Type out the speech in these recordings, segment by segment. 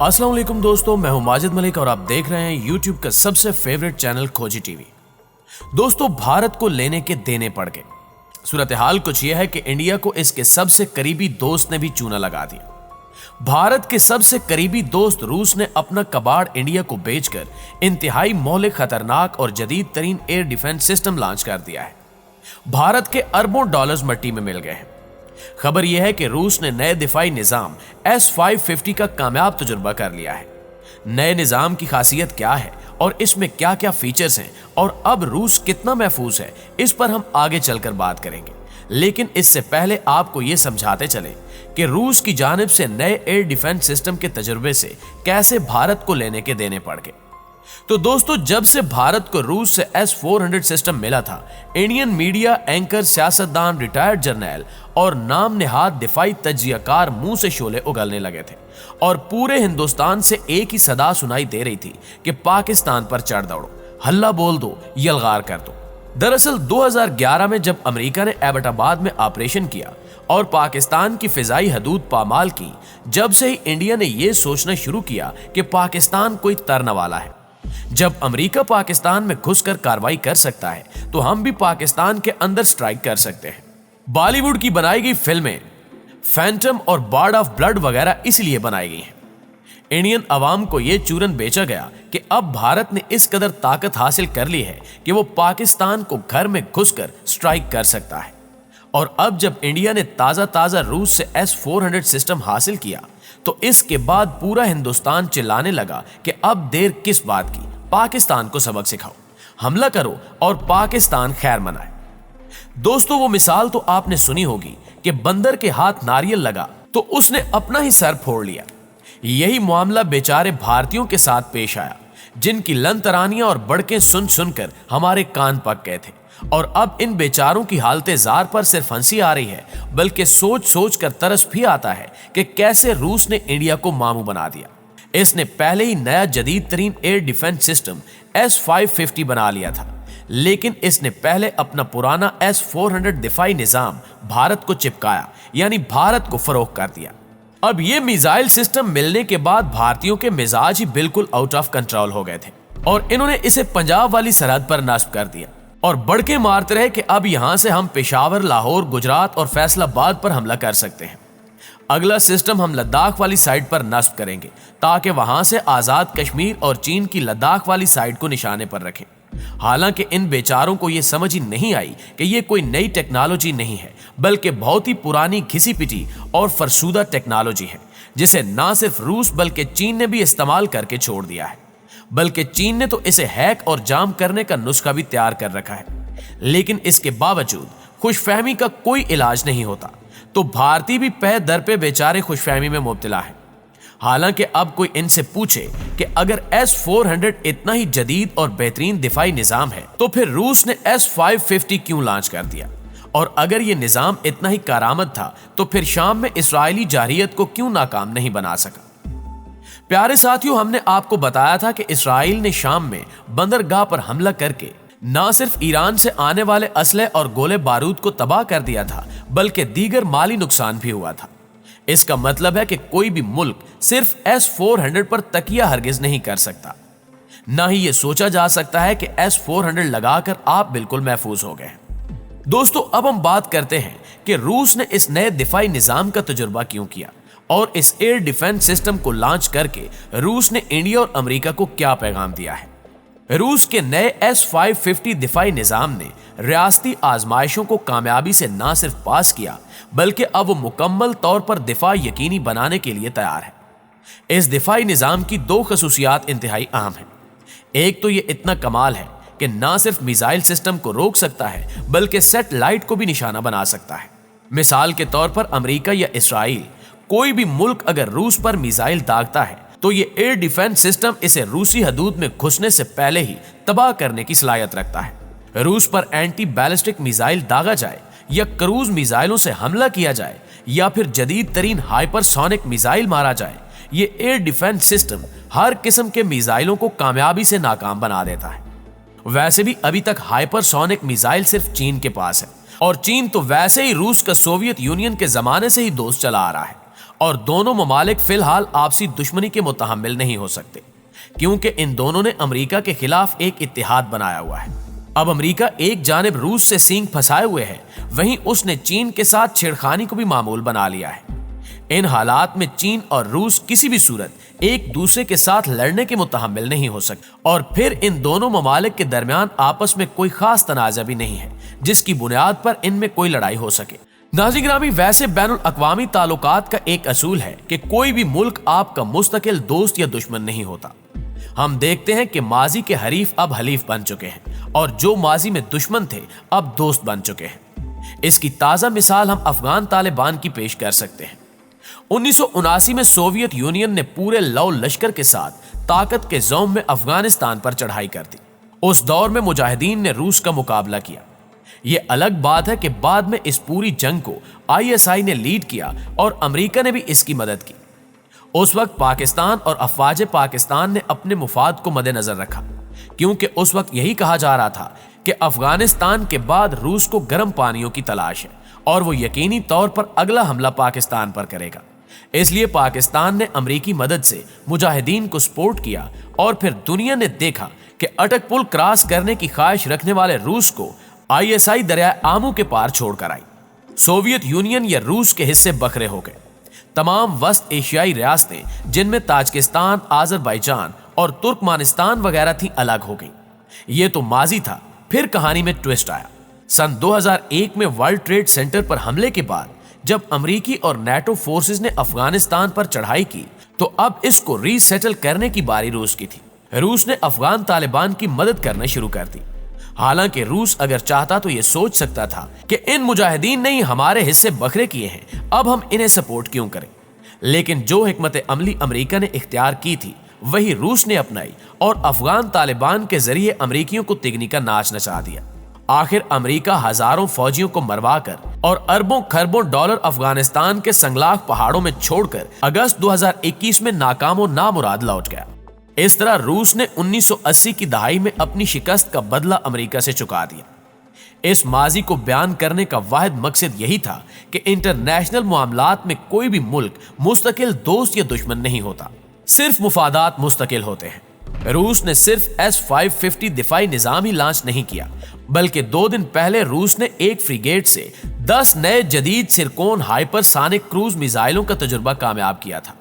अस्सलाम वालेकुम दोस्तों, मैं हूं माजिद मलिक और आप देख रहे हैं YouTube का सबसे फेवरेट चैनल खोजी टीवी। दोस्तों, भारत को लेने के देने पड़ गए। सूरत हाल कुछ यह है कि इंडिया को इसके सबसे करीबी दोस्त ने भी चूना लगा दिया। भारत के सबसे करीबी दोस्त रूस ने अपना कबाड़ इंडिया को बेचकर इंतहाई मौलिक, खतरनाक और जदीद तरीन एयर डिफेंस सिस्टम लॉन्च कर दिया है। भारत के अरबों डॉलर्स मट्टी में मिल गए हैं। खबर यह है कि रूस ने नए दिफाई निजाम S-550 का कामयाब तजुर्बा कर लिया है। नए निजाम की खासियत क्या है और इसमें क्या क्या फीचर्स हैं और अब रूस कितना महफूज है, इस पर हम आगे चलकर बात करेंगे। लेकिन इससे पहले आपको यह समझाते चले कि रूस की जानिब से नए एयर डिफेंस सिस्टम के तजुर्बे से कैसे भारत को लेने के देने पड़ गए। तो दोस्तों, जब से भारत को रूस से S-400 सिस्टम मिला था, इंडियन मीडिया एंकर, सियासतदान, रिटायर्ड जर्नैल और नाम निहाद दिफाई तज्जियाकार मुंह से शोले उगलने लगे थे और पूरे हिंदुस्तान से एक ही सदा सुनाई दे रही थी कि पाकिस्तान पर चढ़ दौड़ो, हल्ला बोल दो, यलगार कर दो। दरअसल 2011 में जब अमेरिका ने एबटाबाद में ऑपरेशन किया और पाकिस्तान की फिजाई हदूद पामाल की, जब से ही इंडिया ने यह सोचना शुरू किया कि पाकिस्तान कोई तरने वाला है। जब अमेरिका पाकिस्तान में घुसकर कार्रवाई कर सकता है तो हम भी पाकिस्तान के अंदर स्ट्राइक कर सकते हैं। बॉलीवुड की बनाई गई फिल्में फैंटम और बॉर्ड ऑफ ब्लड वगैरह इसलिए बनाई गई हैं। इंडियन अवाम को यह चूरन बेचा गया कि अब भारत ने इस कदर ताकत हासिल कर ली है कि वो पाकिस्तान को घर में घुसकर स्ट्राइक कर सकता है। और अब जब इंडिया ने ताजा रूस से S-400 सिस्टम हासिल किया तो इसके बाद पूरा हिंदुस्तान चिल्लाने लगा कि अब देर किस बात की, पाकिस्तान को सबक सिखाओ, हमला करो और पाकिस्तान खैर मनाए। दोस्तों, वो मिसाल तो आपने सुनी होगी कि बंदर के हाथ नारियल लगा तो उसने अपना ही सर फोड़ लिया। यही मामला बेचारे भारतीयों के साथ पेश आया, जिनकी लंतरानियां और बड़के सुन सुनकर हमारे कान पक गए थे। और अब इन बेचारों की हालते जार पर सिर्फ हंसी आ रही है, बल्कि सोच सोच कर तरस भी आता है कि कैसे रूस ने इंडिया को मामू बना दिया। इसने पहले ही नया जदीद तरीन एयर डिफेंस सिस्टम S-550 बना लिया था, लेकिन इसने पहले अपना पुराना S-400 दिफाई निजाम भारत को चिपकाया, यानी भारत को फरोख्त कर दिया। अब यह मिसाइल सिस्टम मिलने के बाद भारतीयों के मिजाज ही बिल्कुल आउट ऑफ कंट्रोल हो गए थे और इन्होंने इसे पंजाब वाली सरहद पर नस्ब कर दिया और बड़के मारते रहे कि अब यहां से हम पेशावर, लाहौर, गुजरात और फैसलाबाद पर हमला कर सकते हैं। अगला सिस्टम हम लद्दाख वाली साइड पर नस्ब करेंगे ताकि वहां से आजाद कश्मीर और चीन की लद्दाख वाली साइड को निशाने पर रखें। हालांकि इन बेचारों को यह समझ ही नहीं आई कि यह कोई नई टेक्नोलॉजी नहीं है, बल्कि बहुत ही पुरानी, घिसी पिटी और फरसूदा टेक्नोलॉजी है, जिसे ना सिर्फ रूस बल्कि चीन ने भी इस्तेमाल करके छोड़ दिया है। बल्कि चीन ने तो इसे हैक और जाम करने का नुस्खा भी तैयार कर रखा है। लेकिन इसके बावजूद खुशफहमी का कोई इलाज नहीं होता, तो भारतीय भी पे दर पे बेचारे खुशफहमी में मुब्तला है। हालांकि अब कोई इनसे पूछे कि अगर S-400 इतना ही जदीद और बेहतरीन दिफाई निजाम है तो फिर रूस ने S-550 क्यों लॉन्च कर दिया, और अगर ये निजाम इतना ही कारामद था तो फिर शाम में इस्राएली जारहियत को क्यों नाकाम नहीं बना सका। प्यारे साथियों, हमने आपको बताया था कि इस्राइल ने शाम में बंदरगाह पर हमला करके ना सिर्फ ईरान से आने वाले असले और गोले बारूद को तबाह कर दिया था, बल्कि दीगर माली नुकसान भी हुआ था। इसका मतलब है कि कोई भी मुल्क सिर्फ S-400 पर तकिया हरगिज नहीं कर सकता। ना ही यह सोचा जा सकता है कि S-400 लगाकर आप बिल्कुल महफूज हो गए। दोस्तों, अब हम बात करते हैं कि रूस ने इस नए दिफाई निजाम का तजुर्बा क्यों किया और इस एयर डिफेंस सिस्टम को लॉन्च करके रूस ने इंडिया और अमेरिका को क्या पैगाम दिया है। रूस के नए S-550 दिफाई निजाम ने रियासती आजमाइशों को कामयाबी से ना सिर्फ पास किया, बल्कि अब वो मुकम्मल तौर पर दिफा यकीनी बनाने के लिए तैयार है। इस दिफाई निजाम की दो खसूसियात इंतहाई अहम हैं। एक तो ये इतना कमाल है कि ना सिर्फ मिसाइल सिस्टम को रोक सकता है, बल्कि सैटेलाइट को भी निशाना बना सकता है। मिसाल के तौर पर अमेरिका या इसराइल, कोई भी मुल्क अगर रूस पर मिसाइल दागता है तो ये एयर डिफेंस सिस्टम इसे रूसी हदूद में घुसने से पहले ही तबाह करने की सलाहियत रखता है। रूस पर एंटी बैलिस्टिक मिसाइल दागा जाए या क्रूज मिसाइलों से हमला किया जाए या फिर जदीद तरीन हाइपरसोनिक मिसाइल मारा जाए, ये एयर डिफेंस सिस्टम हर किस्म के मिसाइलों को कामयाबी से नाकाम बना देता है। वैसे भी अभी तक हाइपरसोनिक मिसाइल सिर्फ चीन के पास है और चीन तो वैसे ही रूस का सोवियत यूनियन के जमाने से ही दोस्त चला आ रहा है और दोनों ममालिक फिलहाल आपसी दुश्मनी के मुतहम्मिल नहीं हो सकते, क्योंकि इन दोनों ने अमेरिका के खिलाफ एक इत्तेहाद बनाया हुआ है। अब अमेरिका एक जानिब रूस से सींग फंसाए हुए है, वहीं उसने चीन के साथ छेड़खानी को भी मामूल बना लिया है। इन हालात में चीन और रूस किसी भी सूरत एक दूसरे के साथ लड़ने के मुतहम्मिल नहीं हो सकते, और फिर इन दोनों ममालिक के दरमियान आपस में कोई खास तनाज़ा भी नहीं है जिसकी बुनियाद पर इनमें कोई लड़ाई हो सके। नाज़रीन गिरामी, वैसे बैनुल अक़वामी ताल्लुकात का एक असूल है कि कोई भी मुल्क आपका मुस्तकिल दोस्त या दुश्मन नहीं होता। हम देखते हैं कि माजी के हरीफ अब हलीफ बन चुके हैं और जो माजी में दुश्मन थे अब दोस्त बन चुके हैं। इसकी ताज़ा मिसाल हम अफगान तालिबान की पेश कर सकते हैं। 1979 में सोवियत यूनियन ने पूरे लौ लश्कर के साथ ताकत के ज़ौम में अफगानिस्तान पर चढ़ाई कर दी। उस दौर में मुजाहिदीन ने रूस का मुकाबला किया। यह अलग बात है कि बाद में इस पूरी जंग को ISI ने लीड किया और अमेरिका ने भी इसकी मदद की। उस वक्त पाकिस्तान और अफवाज पाकिस्तान ने अपने मुफाद को मद्देनजर रखा, क्योंकि उस वक्त यही कहा जा रहा था कि अफगानिस्तान के बाद रूस को गर्म पानियों की तलाश है और वो यकीनी तौर पर अगला हमला पाकिस्तान पर करेगा। इसलिए पाकिस्तान ने अमेरिकी मदद से मुजाहिदीन को सपोर्ट किया और फिर दुनिया ने देखा कि अटक पुल क्रॉस करने की ख्वाहिश रखने वाले रूस को ISI दरिया आमू के पार छोड़कर आई। सोवियत यूनियन या रूस के हिस्से बखरे हो गए। तमाम वस्त एशियाई रियासतें जिनमें ताजिकिस्तान, आज़रबाईजान और तुर्कमानिस्तान वगैरह थी अलग हो गई। ये तो माजी था, फिर कहानी में ट्विस्ट आया। सन 2001 में वर्ल्ड ट्रेड सेंटर पर हमले के बाद जब अमेरिकी और नेटो फोर्सेस ने अफगानिस्तान पर चढ़ाई की तो अब इसको रीसेटल करने की बारी रूस की थी। रूस ने अफगान तालिबान की मदद करना शुरू कर दी। हालांकि रूस अगर चाहता तो यह सोच सकता था कि इन मुजाहिदीन ने ही हमारे हिस्से बखरे किए हैं, अब हम इन्हें सपोर्ट क्यों करें। लेकिन जो हिकमत अमली अमेरिका ने इख्तियार की थी वही रूस ने अपनाई और अफगान तालिबान के जरिए अमेरिकियों को तिगनी का नाच नचा दिया। आखिर अमेरिका हजारों फौजियों को मरवाकर और अरबों खरबों डॉलर अफगानिस्तान के संगलाख पहाड़ों में छोड़कर अगस्त 2021 में नाकाम और नामुराद लौट गया। इस तरह रूस ने 1980 की दहाई में अपनी शिकस्त का बदला अमेरिका से चुका दिया। इस माजी को बयान करने का वाहिद मकसद यही था कि इंटरनेशनल मामलात में कोई भी मुल्क मुस्तकिल दोस्त या दुश्मन नहीं होता, सिर्फ मुफादात मुस्तकिल होते हैं। रूस ने सिर्फ S-550 दिफाई निजाम ही लॉन्च नहीं किया, बल्कि 2 दिन पहले रूस ने एक फ्रिगेट से 10 नए जदीद सिरकोन हाइपरसोनिक क्रूज मिसाइलों का तजुर्बा कामयाब किया था।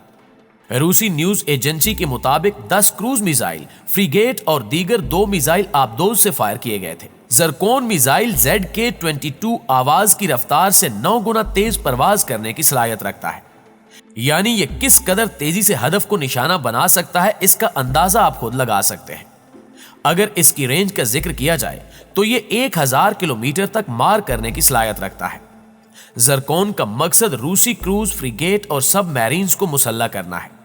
रूसी न्यूज एजेंसी के मुताबिक 10 क्रूज मिसाइल, फ्रिगेट और दीगर 2 मिसाइल आबदोज से फायर किए गए थे। जरकोन मिसाइल ZK-22 आवाज की रफ्तार से 9 गुना तेज परवाज करने की सलाहियत रखता है। यानी ये किस कदर तेजी से हदफ को निशाना बना सकता है इसका अंदाजा आप खुद लगा सकते हैं। अगर इसकी रेंज का जिक्र किया जाए तो ये 1000 किलोमीटर तक मार करने की सलाहियत रखता है। जरकोन का मकसद रूसी क्रूज, फ्रिगेट और सब मैरीन्स को मुसल्ला करना है।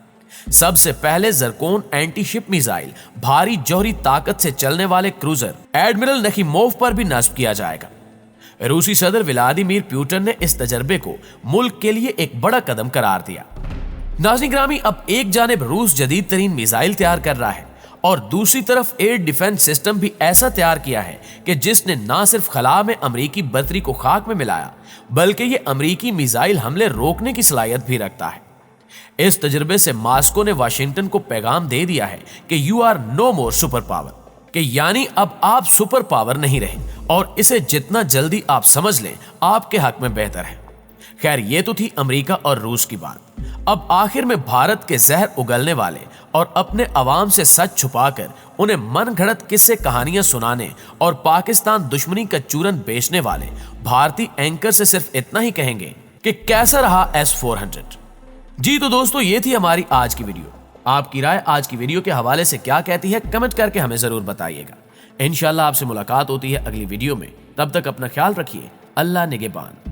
सबसे पहले जरकोन एंटी शिप मिसाइल भारी जौहरी ताकत से चलने वाले क्रूजर एडमिरल नखीमोव पर भी नस्ब किया जाएगा। रूसी सदर व्लादिमीर पुतिन ने इस तजर्बे को मुल्क के लिए एक बड़ा कदम करार दिया। नाज़रीन गिरामी, अब एक जानिब रूस जदीद तरीन मिसाइल तैयार कर रहा है और दूसरी तरफ एयर डिफेंस सिस्टम भी ऐसा तैयार किया है कि जिसने न सिर्फ खला में अमरीकी बर्तरी को खाक में मिलाया, बल्कि ये अमरीकी मिसाइल हमले रोकने की सलाहियत भी रखता है। इस तजुर्बे से मॉस्को ने वाशिंगटन को पैगाम दे दिया है कि you are no more super power, कि यानी अब आप सुपर पावर नहीं रहे और इसे जितना जल्दी आप समझ लें आपके हक में बेहतर है। खैर, ये तो थी अमेरिका और रूस की बात। अब आखिर में भारत के जहर उगलने वाले और अपने अवाम से सच छुपाकर उन्हें मन घड़त किस्से कहानियां सुनाने और पाकिस्तान दुश्मनी का चूरन बेचने वाले भारतीय एंकर से सिर्फ इतना ही कहेंगे कि कैसा रहा S-400। जी तो दोस्तों, ये थी हमारी आज की वीडियो। आपकी राय आज की वीडियो के हवाले से क्या कहती है कमेंट करके हमें जरूर बताइएगा। इंशाल्लाह आपसे मुलाकात होती है अगली वीडियो में। तब तक अपना ख्याल रखिए। अल्लाह निगहबान।